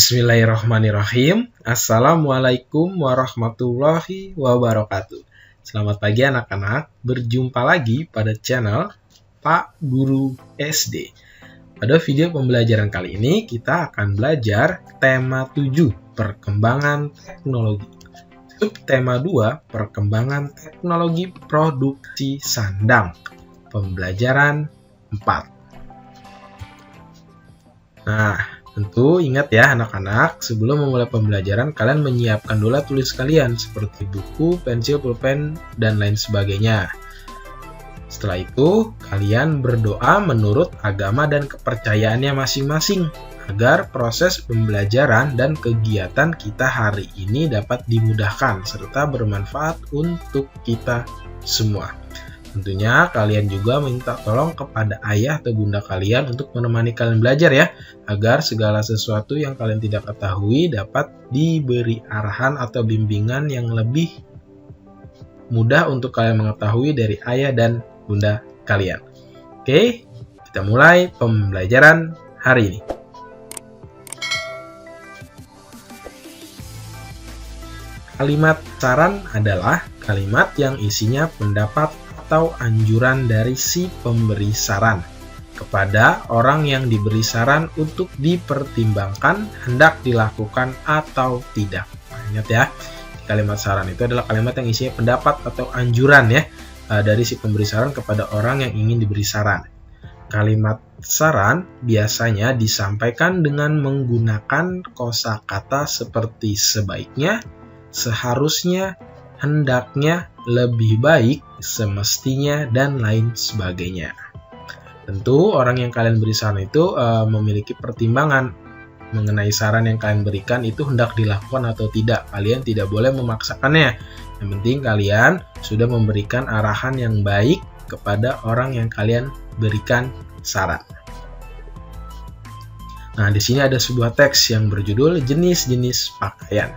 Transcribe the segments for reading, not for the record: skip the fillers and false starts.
Bismillahirrahmanirrahim. Assalamualaikum warahmatullahi wabarakatuh. Selamat pagi anak-anak, berjumpa lagi pada channel Pak Guru SD. Pada video pembelajaran kali ini kita akan belajar tema 7, perkembangan teknologi. Subtema 2, perkembangan teknologi produksi sandang. Pembelajaran 4. Nah, tentu ingat ya anak-anak, sebelum memulai pembelajaran kalian menyiapkan dulu tulis kalian seperti buku, pensil, pulpen, dan lain sebagainya. Setelah itu, kalian berdoa menurut agama dan kepercayaannya masing-masing agar proses pembelajaran dan kegiatan kita hari ini dapat dimudahkan serta bermanfaat untuk kita semua. Tentunya kalian juga minta tolong kepada ayah atau bunda kalian untuk menemani kalian belajar ya, agar segala sesuatu yang kalian tidak ketahui dapat diberi arahan atau bimbingan yang lebih mudah untuk kalian mengetahui dari ayah dan bunda kalian. Oke, kita mulai pembelajaran hari ini. Kalimat saran adalah kalimat yang isinya pendapat atau anjuran dari si pemberi saran kepada orang yang diberi saran untuk dipertimbangkan hendak dilakukan atau tidak. Ingat ya, kalimat saran itu adalah kalimat yang isinya pendapat atau anjuran ya dari si pemberi saran kepada orang yang ingin diberi saran. Kalimat saran biasanya disampaikan dengan menggunakan kosakata seperti sebaiknya, seharusnya, hendaknya, lebih baik, semestinya, dan lain sebagainya. Tentu orang yang kalian beri saran itu memiliki pertimbangan mengenai saran yang kalian berikan itu hendak dilakukan atau tidak. Kalian tidak boleh memaksakannya. Yang penting kalian sudah memberikan arahan yang baik kepada orang yang kalian berikan saran. Nah, di sini ada sebuah teks yang berjudul jenis-jenis pakaian.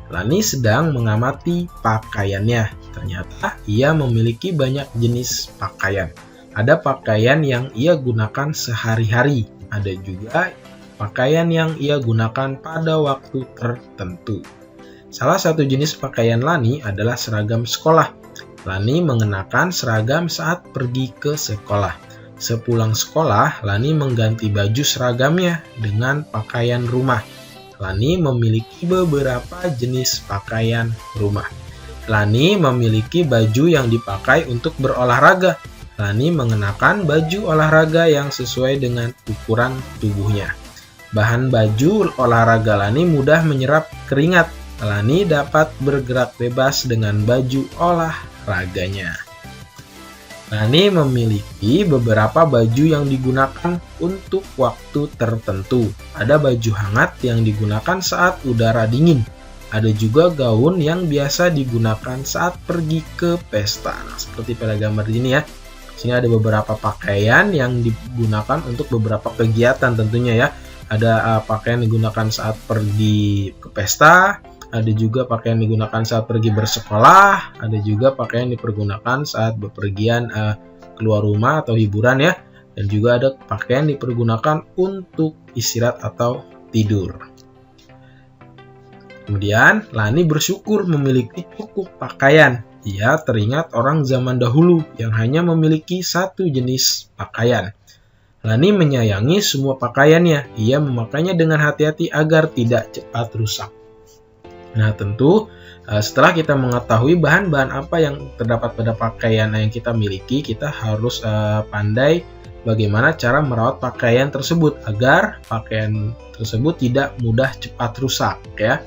Lani sedang mengamati pakaiannya. Ternyata ia memiliki banyak jenis pakaian. Ada pakaian yang ia gunakan sehari-hari. Ada juga pakaian yang ia gunakan pada waktu tertentu. Salah satu jenis pakaian Lani adalah seragam sekolah. Lani mengenakan seragam saat pergi ke sekolah. Sepulang sekolah, Lani mengganti baju seragamnya dengan pakaian rumah. Lani memiliki beberapa jenis pakaian rumah. Lani memiliki baju yang dipakai untuk berolahraga. Lani mengenakan baju olahraga yang sesuai dengan ukuran tubuhnya. Bahan baju olahraga Lani mudah menyerap keringat. Lani dapat bergerak bebas dengan baju olahraganya. Lani memiliki beberapa baju yang digunakan untuk waktu tertentu. Ada baju hangat yang digunakan saat udara dingin. Ada juga gaun yang biasa digunakan saat pergi ke pesta. Nah, seperti pada gambar ini ya. Sini ada beberapa pakaian yang digunakan untuk beberapa kegiatan tentunya ya. Ada pakaian digunakan saat pergi ke pesta. Ada juga pakaian digunakan saat pergi bersekolah, ada juga pakaian dipergunakan saat bepergian keluar rumah atau hiburan ya, dan juga ada pakaian dipergunakan untuk istirahat atau tidur. Kemudian, Lani bersyukur memiliki cukup pakaian. Ia teringat orang zaman dahulu yang hanya memiliki satu jenis pakaian. Lani menyayangi semua pakaiannya. Ia memakainya dengan hati-hati agar tidak cepat rusak. Nah, tentu setelah kita mengetahui bahan-bahan apa yang terdapat pada pakaian yang kita miliki, kita harus pandai bagaimana cara merawat pakaian tersebut agar pakaian tersebut tidak mudah cepat rusak ya.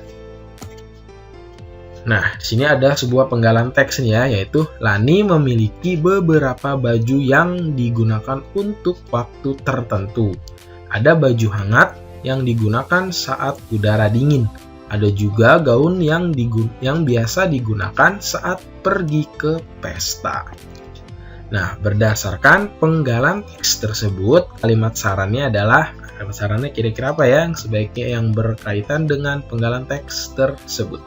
Nah, di sini ada sebuah penggalan teks nih ya, yaitu Lani memiliki beberapa baju yang digunakan untuk waktu tertentu. Ada baju hangat yang digunakan saat udara dingin. Ada juga gaun yang biasa digunakan saat pergi ke pesta. Nah, berdasarkan penggalan teks tersebut, kalimat sarannya kira-kira apa ya yang sebaiknya yang berkaitan dengan penggalan teks tersebut.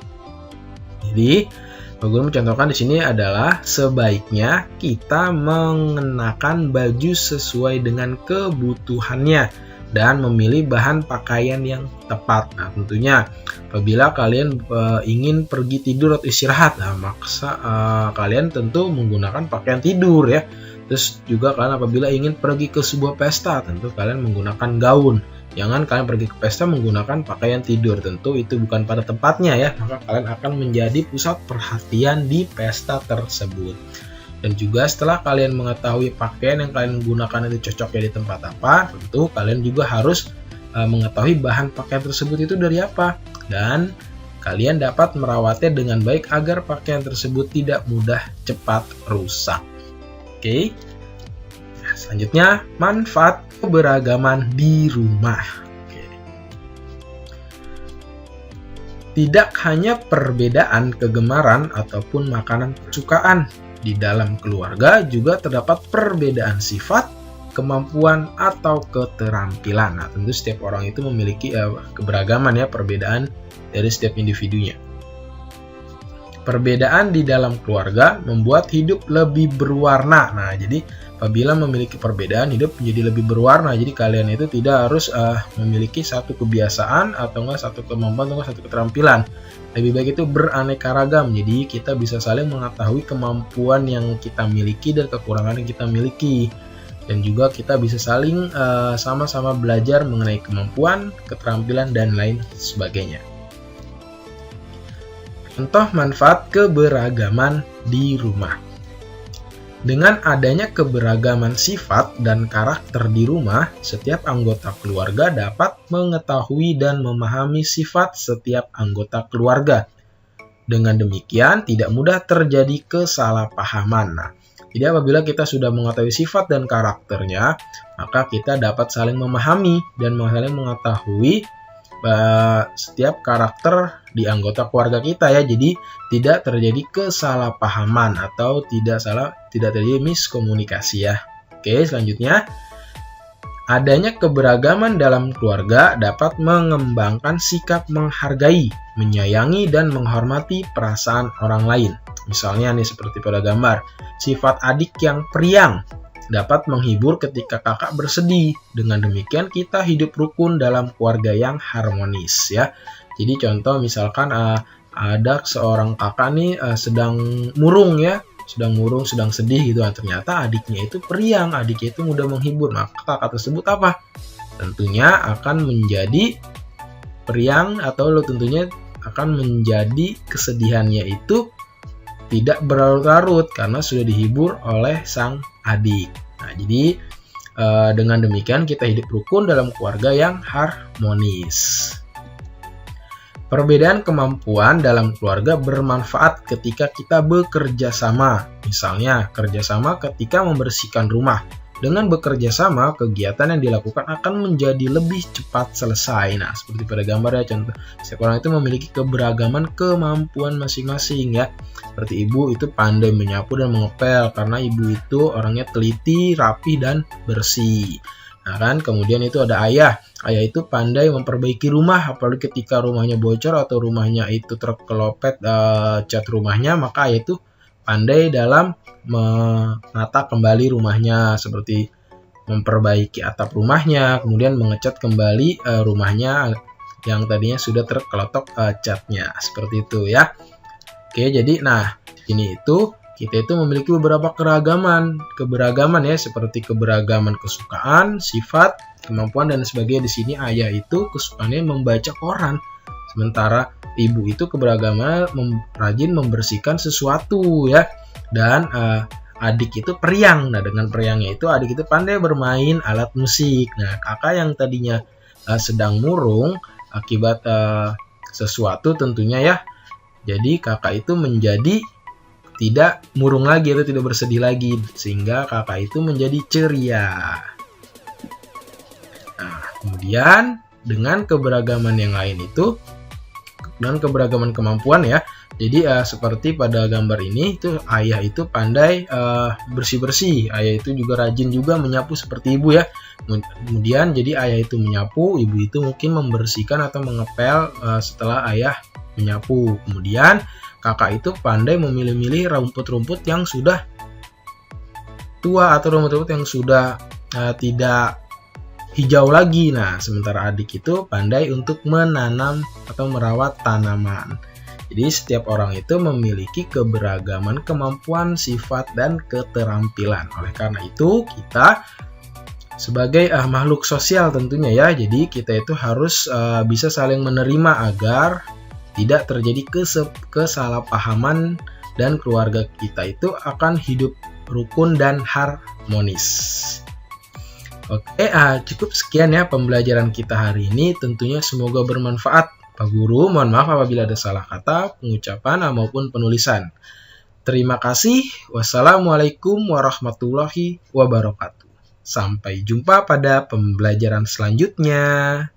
Jadi, Pak Guru mencontohkan di sini adalah sebaiknya kita mengenakan baju sesuai dengan kebutuhannya, dan memilih bahan pakaian yang tepat. Nah, tentunya apabila kalian ingin pergi tidur atau istirahat, nah maksa kalian tentu menggunakan pakaian tidur ya. Terus juga kalian apabila ingin pergi ke sebuah pesta, tentu kalian menggunakan gaun. Jangan kalian pergi ke pesta menggunakan pakaian tidur, tentu itu bukan pada tempatnya ya. Maka kalian akan menjadi pusat perhatian di pesta tersebut. Dan juga setelah kalian mengetahui pakaian yang kalian gunakan itu cocoknya di tempat apa, tentu kalian juga harus mengetahui bahan pakaian tersebut itu dari apa. Dan kalian dapat merawatnya dengan baik agar pakaian tersebut tidak mudah cepat rusak. Oke. Nah, selanjutnya, manfaat keberagaman di rumah. Oke. Tidak hanya perbedaan kegemaran ataupun makanan kesukaan. Di dalam keluarga juga terdapat perbedaan sifat, kemampuan, atau keterampilan. Nah, tentu setiap orang itu memiliki keberagaman ya, perbedaan dari setiap individunya. Perbedaan di dalam keluarga membuat hidup lebih berwarna. Nah, jadi apabila memiliki perbedaan, hidup menjadi lebih berwarna. Jadi kalian itu tidak harus memiliki satu kebiasaan atau enggak satu kemampuan atau enggak satu keterampilan. Lebih baik itu beraneka ragam. Jadi kita bisa saling mengetahui kemampuan yang kita miliki dan kekurangan yang kita miliki. Dan juga kita bisa saling sama-sama belajar mengenai kemampuan, keterampilan, dan lain sebagainya. Contoh manfaat keberagaman di rumah. Dengan adanya keberagaman sifat dan karakter di rumah, setiap anggota keluarga dapat mengetahui dan memahami sifat setiap anggota keluarga. Dengan demikian, tidak mudah terjadi kesalahpahaman. Nah, jadi apabila kita sudah mengetahui sifat dan karakternya, maka kita dapat saling memahami dan saling mengetahui setiap karakter di anggota keluarga kita ya. Jadi tidak terjadi kesalahpahaman atau tidak terjadi miskomunikasi ya. Oke, selanjutnya, adanya keberagaman dalam keluarga dapat mengembangkan sikap menghargai, menyayangi, dan menghormati perasaan orang lain. Misalnya nih seperti pada gambar, sifat adik yang periang dapat menghibur ketika kakak bersedih. Dengan demikian kita hidup rukun dalam keluarga yang harmonis ya. Jadi contoh misalkan ada seorang kakak nih sedang murung ya, sedang sedih gitu. Ternyata adiknya itu periang, adiknya itu mudah menghibur. Maka kakak tersebut apa? Tentunya akan menjadi periang atau tentunya akan menjadi kesedihannya itu tidak berlarut-larut karena sudah dihibur oleh sang adik. Nah, jadi dengan demikian kita hidup rukun dalam keluarga yang harmonis. Perbedaan kemampuan dalam keluarga bermanfaat ketika kita bekerja sama. Misalnya, kerjasama ketika membersihkan rumah. Dengan bekerja sama, kegiatan yang dilakukan akan menjadi lebih cepat selesai. Nah, seperti pada gambar ya, contoh. Setiap orang itu memiliki keberagaman kemampuan masing-masing ya. Seperti ibu itu pandai menyapu dan mengepel, karena ibu itu orangnya teliti, rapi, dan bersih. Nah kan, kemudian itu ada ayah. Ayah itu pandai memperbaiki rumah, apalagi ketika rumahnya bocor atau rumahnya itu terkelopet cat rumahnya, maka ayah itu pandai dalam menata kembali rumahnya, seperti memperbaiki atap rumahnya, kemudian mengecat kembali rumahnya yang tadinya sudah terkelotok catnya, seperti itu ya. Oke, jadi nah ini itu kita itu memiliki beberapa keberagaman ya, seperti keberagaman kesukaan, sifat, kemampuan, dan sebagainya. Di sini ayah itu kesukaannya membaca koran, sementara ibu itu keberagaman rajin membersihkan sesuatu ya. Dan adik itu periang. Nah, dengan periangnya itu adik itu pandai bermain alat musik. Nah, kakak yang tadinya sedang murung akibat sesuatu tentunya ya. Jadi kakak itu menjadi tidak murung lagi atau tidak bersedih lagi, sehingga kakak itu menjadi ceria. Nah, kemudian dengan keberagaman yang lain itu, dan keberagaman kemampuan ya. Jadi seperti pada gambar ini itu ayah itu pandai bersih-bersih, ayah itu juga rajin juga menyapu seperti ibu ya. Kemudian jadi ayah itu menyapu, ibu itu mungkin membersihkan atau mengepel setelah ayah menyapu. Kemudian kakak itu pandai memilih-milih rumput-rumput yang sudah tua atau rumput-rumput yang sudah tidak hijau lagi. Nah, sementara adik itu pandai untuk menanam atau merawat tanaman. Jadi setiap orang itu memiliki keberagaman kemampuan, sifat, dan keterampilan. Oleh karena itu, kita sebagai makhluk sosial tentunya ya, jadi kita itu harus bisa saling menerima agar tidak terjadi kesalahpahaman dan keluarga kita itu akan hidup rukun dan harmonis. Oke, cukup sekian ya pembelajaran kita hari ini. Tentunya semoga bermanfaat. Pak Guru, mohon maaf apabila ada salah kata, pengucapan, maupun penulisan. Terima kasih. Wassalamualaikum warahmatullahi wabarakatuh. Sampai jumpa pada pembelajaran selanjutnya.